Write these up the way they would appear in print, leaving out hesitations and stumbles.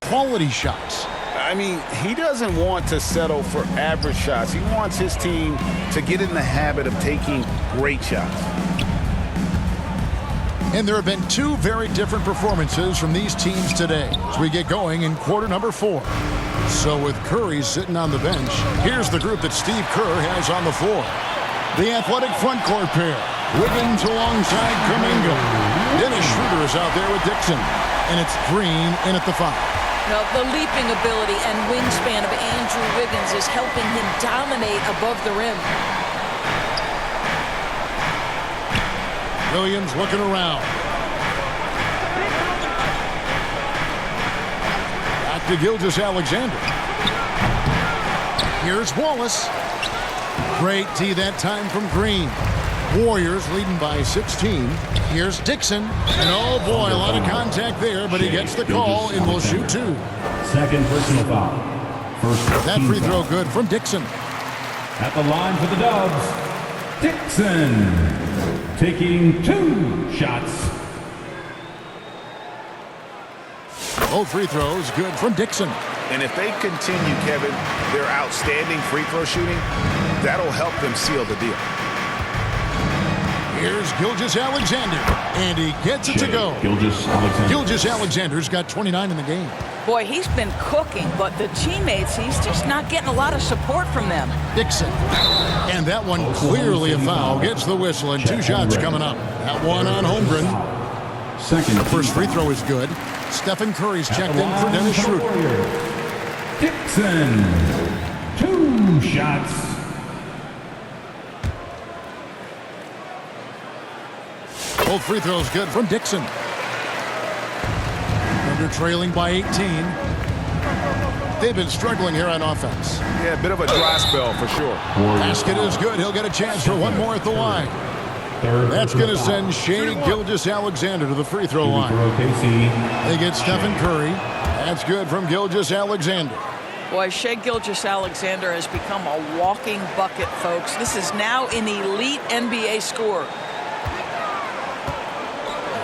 quality shots. I mean, he doesn't want to settle for average shots. He wants his team to get in the habit of taking great shots. And there have been two very different performances from these teams today as we get going in quarter number 4. So with Curry sitting on the bench, here's the group that Steve Kerr has on the floor. The athletic front court pair. Wiggins alongside Kuminga. Dennis Schroeder is out there with Dixon. And it's Green in at the 5. Now, the leaping ability and wingspan of Andrew Wiggins is helping him dominate above the rim. Williams looking around. Back to Gilgeous-Alexander. Here's Wallace. Great D that time from Green. Warriors leading by 16. Here's Dixon. And oh boy, a lot of contact there, but he gets the call and will shoot 2. Second personal foul. First that free throw good from Dixon. At the line for the Dubs, Dixon taking 2 shots. Both free throws good from Dixon. And if they continue, Kevin, their outstanding free throw shooting, that'll help them seal the deal. Here's Gilgeous-Alexander, and he gets it to go. Gilgeous-Alexander's got 29 in the game. Boy, he's been cooking, but the teammates, he's just not getting a lot of support from them. Dixon, and that one clearly a foul. Gets the whistle, and 2 shots coming up. That one on Holmgren. The first free throw is good. Stephen Curry's checked in for Dennis Schroeder. Dixon, 2 shots. Both free throws good from Dixon. Thunder trailing by 18. They've been struggling here on offense. Yeah, a bit of a dry spell for sure. Basket is good. He'll get a chance for one more at the line. That's going to send Shea Gilgeous-Alexander to the free throw line. They get Stephen Curry. That's good from Gilgeous-Alexander. Boy, Shea Gilgeous-Alexander has become a walking bucket, folks. This is now an elite NBA scorer.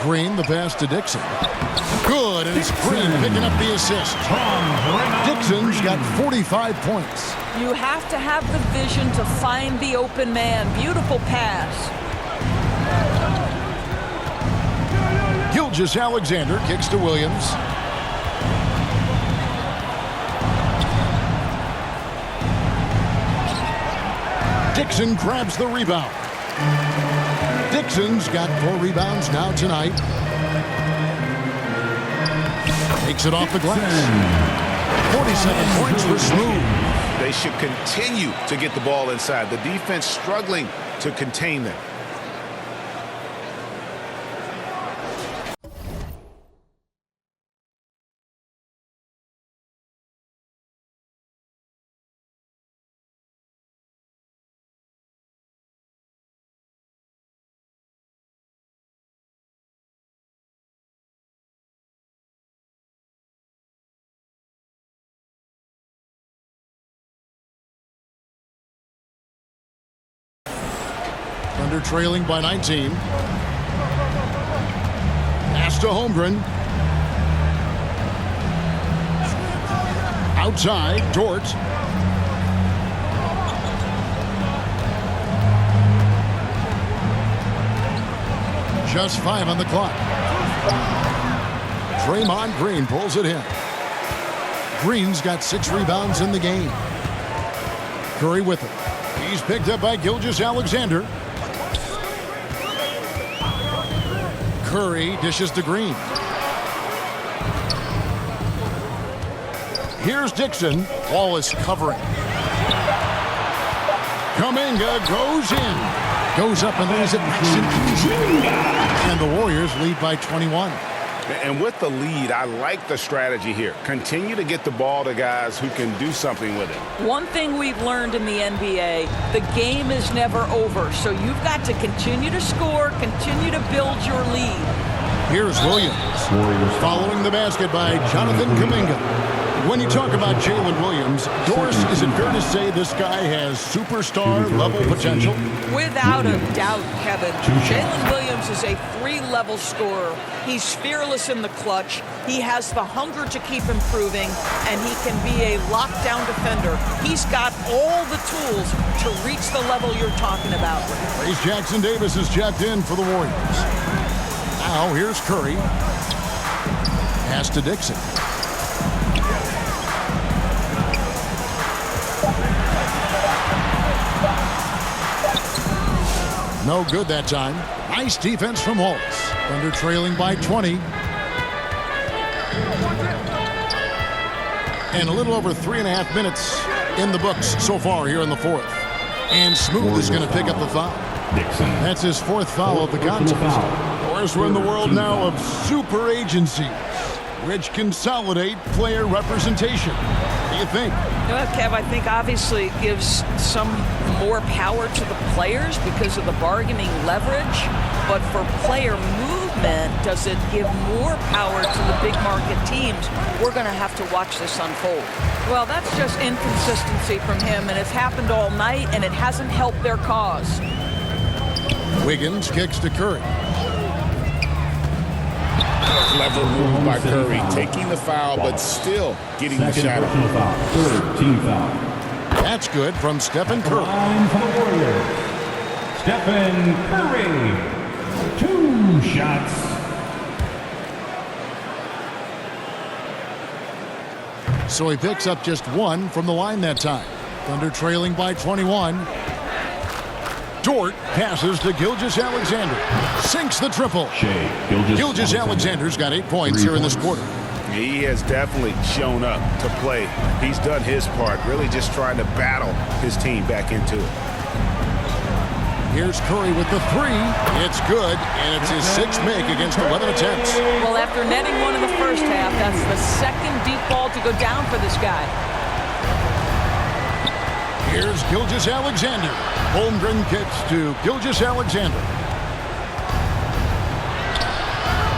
Green, the pass to Dixon. Good, and it's Green picking up the assist. Dixon's got 45 points. You have to have the vision to find the open man. Beautiful pass. Gilgeous-Alexander kicks to Williams. Dixon grabs the rebound. Dixon's got 4 rebounds now tonight. Takes it off the glass. 47 points for Smooth. They should continue to get the ball inside. The defense struggling to contain them. Thunder trailing by 19. Pass to Holmgren. Outside, Dort. Just 5 on the clock. Draymond Green pulls it in. Green's got 6 rebounds in the game. Curry with it. He's picked up by Gilgeous-Alexander. Curry dishes to Green. Here's Dixon. Wallace covering. Kuminga goes in. Goes up and lays it nice and easy. And the Warriors lead by 21. And with the lead, I like the strategy here. Continue to get the ball to guys who can do something with it. One thing we've learned in the NBA, the game is never over. So you've got to continue to score, continue to build your lead. Here's Williams. Following the basket by Jonathan Kuminga. When you talk about Jalen Williams, Doris, is it fair to say this guy has superstar-level potential? Without a doubt, Kevin. Jalen Williams is a 3-level scorer. He's fearless in the clutch. He has the hunger to keep improving, and he can be a lockdown defender. He's got all the tools to reach the level you're talking about. Trace Jackson-Davis is checked in for the Warriors. Now here's Curry. Pass to Dixon. No good that time. Nice defense from Holtz. Thunder trailing by 20. And a little over 3.5 minutes in the books so far here in the fourth. And Smooth is going to pick up the foul. Dixon. That's his 4th foul of the contest. Of course, we're in the world now of super agencies, which consolidate player representation. What do you think? You know, Kev, I think obviously it gives some more power to the players because of the bargaining leverage. But for player movement, does it give more power to the big market teams? We're going to have to watch this unfold. Well, that's just inconsistency from him, and it's happened all night, and it hasn't helped their cause. Wiggins kicks to Curry. Clever move by Curry, taking the foul, but still getting the shot. Third team foul. That's good from Stephen Curry. Line for the Warriors. Stephen Curry. 2 shots. So he picks up just 1 from the line that time. Thunder trailing by 21. Dort passes to Gilgeous-Alexander. Sinks the triple. Gilgeous-Alexander's got 8 points here in this quarter. He has definitely shown up to play. He's done his part, really just trying to battle his team back into it. Here's Curry with the 3. It's good, and it's his 6th make against 11 attempts. Well, after netting 1 in the first half, that's the 2nd deep ball to go down for this guy. Here's Gilgeous-Alexander. Holmgren kicks to Gilgeous-Alexander.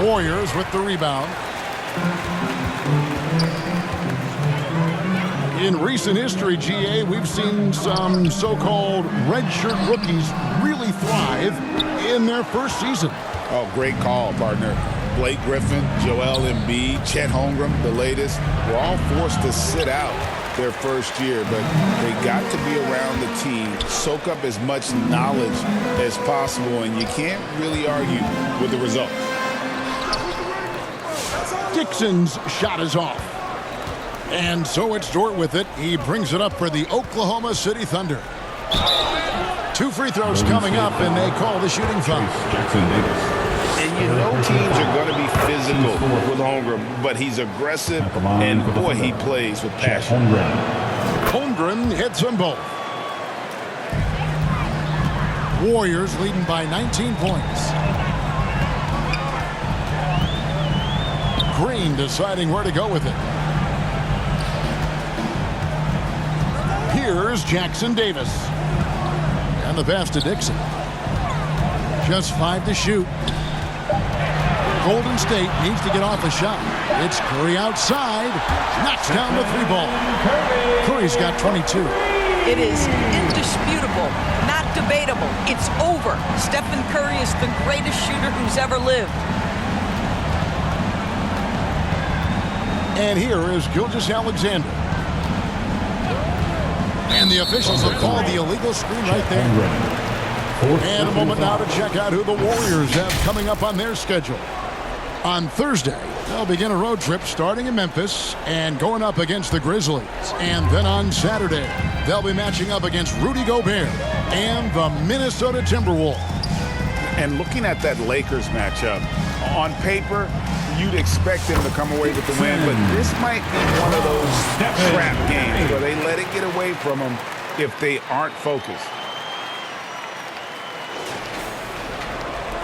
Warriors with the rebound. In recent history, GA, we've seen some so-called redshirt rookies really thrive in their first season. Oh, great call, partner. Blake Griffin, Joel Embiid, Chet Holmgren, the latest, were all forced to sit out their first year, but they got to be around the team, soak up as much knowledge as possible, and you can't really argue with the result. Dixon's shot is off. And so it's Dort with it. He brings it up for the Oklahoma City Thunder. 2 free throws coming up, and they call the shooting foul. Jackson-Davis. And you know teams are going to be physical with Holmgren, but he's aggressive, and boy, he plays with passion. Holmgren hits them both. Warriors leading by 19 points. Green deciding where to go with it. Here's Jackson-Davis. And the pass to Dixon. Just 5 to shoot. Golden State needs to get off a shot. It's Curry outside. Knocks down the 3 ball. Curry's got 22. It is indisputable, not debatable. It's over. Stephen Curry is the greatest shooter who's ever lived. And here is Gilgeous-Alexander. And the officials have called the illegal screen right there. And a moment now to check out who the Warriors have coming up on their schedule. On Thursday, they'll begin a road trip starting in Memphis and going up against the Grizzlies. And then on Saturday, they'll be matching up against Rudy Gobert and the Minnesota Timberwolves. And looking at that Lakers matchup, on paper, you'd expect them to come away with the win, but this might be one of those trap games where they let it get away from them if they aren't focused.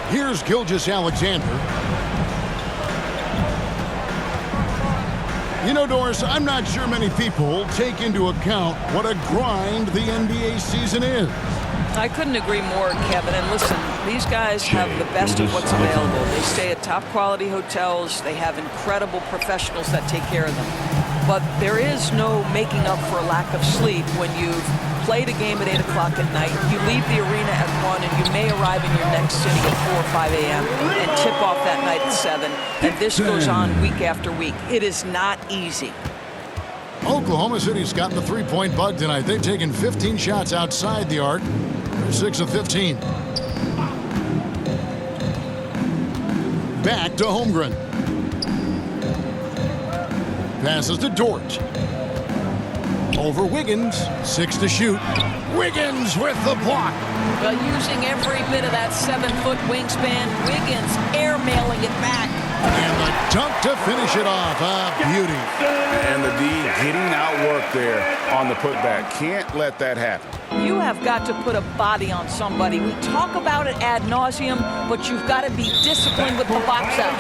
Here's Gilgeous-Alexander. You know, Doris, I'm not sure many people take into account what a grind the NBA season is. I couldn't agree more, Kevin. And listen, these guys have the best of what's available. They stay at top quality hotels. They have incredible professionals that take care of them. But there is no making up for a lack of sleep when you've played a game at 8 o'clock at night. You leave the arena at 1, and you may arrive in your next city at 4 or 5 a.m. and tip off that night at 7. And this goes on week after week. It is not easy. Oklahoma City's gotten the three-point bug tonight. They've taken 15 shots outside the arc. They're 6 of 15. Back to Holmgren. Passes to Dort. Over Wiggins. 6 to shoot. Wiggins with the block. Well, using every bit of that 7-foot wingspan, Wiggins airmailing it back. And the dunk to finish it off. A beauty. And the D getting outworked there on the putback. Can't let that happen. You have got to put a body on somebody. We talk about it ad nauseum, but you've got to be disciplined with the box out.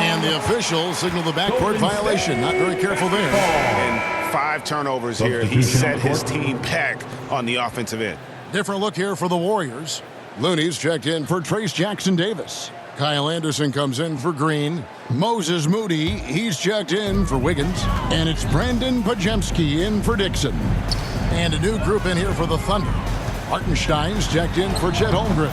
And the officials signal the backcourt violation. Not very careful there. And 5 turnovers here. He set his team back on the offensive end. Different look here for the Warriors. Looney's checked in for Trace Jackson-Davis. Kyle Anderson comes in for Green. Moses Moody, he's checked in for Wiggins. And it's Brandon Pajemski in for Dixon. And a new group in here for the Thunder. Hartenstein's checked in for Chet Holmgren.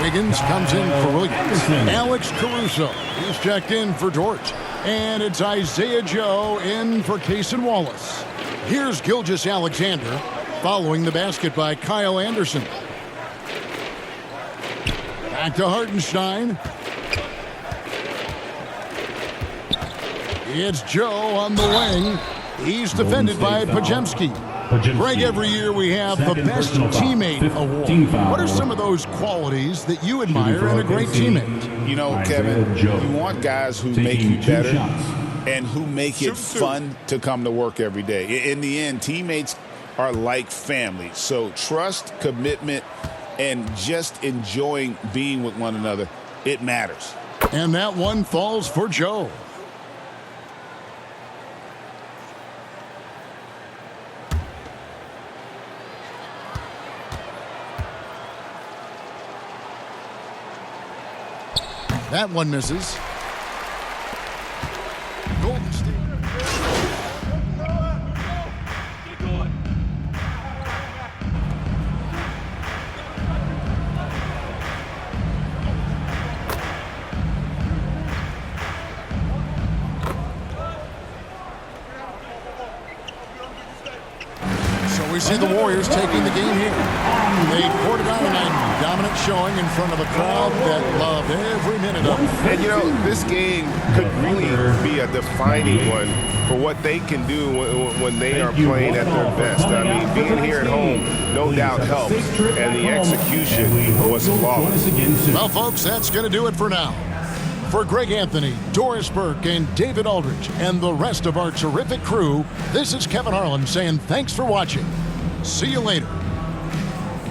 Wiggins comes in for Williams. Alex Caruso, he's checked in for Dort. And it's Isaiah Joe in for Cason Wallace. Here's Gilgeous Alexander following the basket by Kyle Anderson. Back to Hartenstein. It's Joe on the wing. He's defended by Pajemski. Greg, every year we have the Best Teammate Award. What are some of those qualities that you admire in a great teammate? You know, Kevin, you want guys who make you better and who make it fun to come to work every day. In the end, teammates are like family. So trust, commitment, and just enjoying being with one another, it matters. And that one falls for Joe. That one misses. Golden State. We see the Warriors taking the game here. They poured it out a dominant showing in front of a crowd that loved every minute of it. And, you know, this game could really be a defining one for what they can do when they are playing at their best. I mean, being here at home, no doubt helps, and the execution was flawless. Well, folks, that's going to do it for now. For Greg Anthony, Doris Burke, and David Aldridge, and the rest of our terrific crew, this is Kevin Harlan saying thanks for watching. See you later.